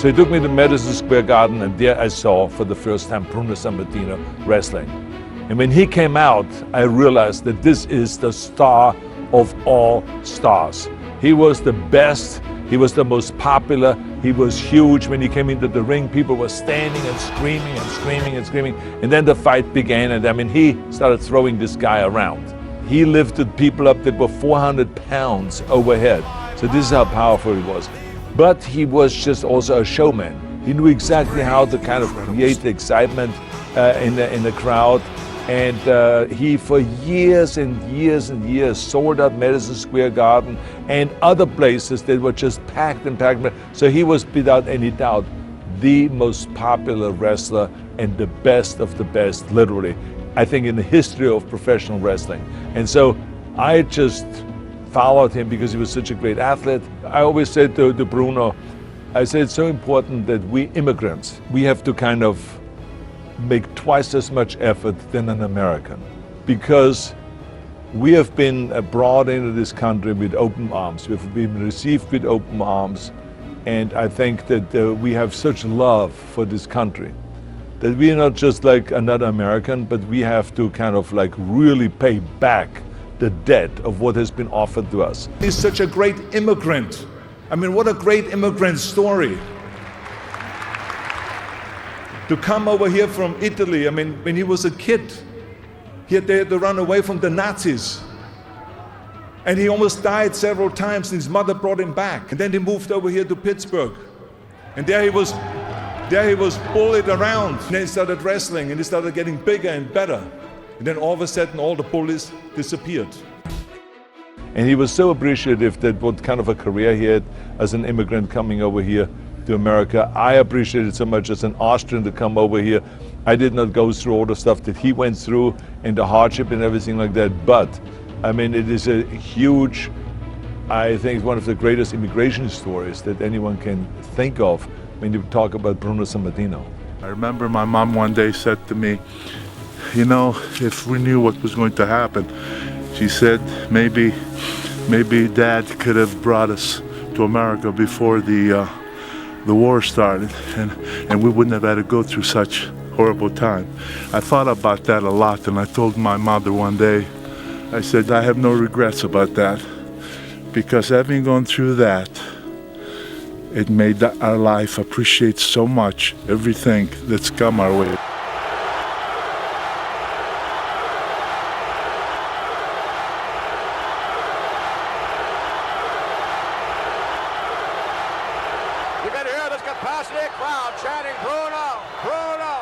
So he took me to Madison Square Garden, and there I saw for the first time Bruno Sammartino wrestling. And when he came out, I realized that this is the star of all stars. He was the best, he was the most popular, he was huge. When he came into the ring, people were standing and screaming and screaming and screaming. And then the fight began, and I mean, he started throwing this guy around. He lifted people up that were 400 pounds overhead. So this is how powerful he was. But he was just also a showman. He knew exactly how to kind of create the excitement in the crowd. And he, for years and years and years, sold out Madison Square Garden and other places that were just packed and packed. So he was, without any doubt, the most popular wrestler and the best of the best, literally, I think, in the history of professional wrestling. And so I just followed him because he was such a great athlete. I always said to Bruno, I said, it's so important that we immigrants, we have to kind of make twice as much effort than an American, because we have been brought into this country with open arms. We've been received with open arms. And I think that we have such love for this country that we are not just like another American, but we have to kind of like really pay back the debt of what has been offered to us. He's such a great immigrant. I mean, what a great immigrant story. To come over here from Italy, I mean, when he was a kid, he had to run away from the Nazis. And he almost died several times, and his mother brought him back. And then he moved over here to Pittsburgh. And there he was bullied around. And then he started wrestling, and he started getting bigger and better. And then all of a sudden, all the bullies disappeared. And he was so appreciative that what kind of a career he had as an immigrant coming over here to America. I appreciated so much as an Austrian to come over here. I did not go through all the stuff that he went through and the hardship and everything like that. But, I mean, it is a huge, I think, one of the greatest immigration stories that anyone can think of when you talk about Bruno Sammartino. I remember my mom one day said to me, you know, if we knew what was going to happen, she said, maybe Dad could have brought us to America before the war started, and we wouldn't have had to go through such horrible time. I thought about that a lot, and I told my mother one day, I said, I have no regrets about that, because having gone through that, it made our life appreciate so much everything that's come our way. You can hear this compassionate crowd chanting, Bruno, Bruno.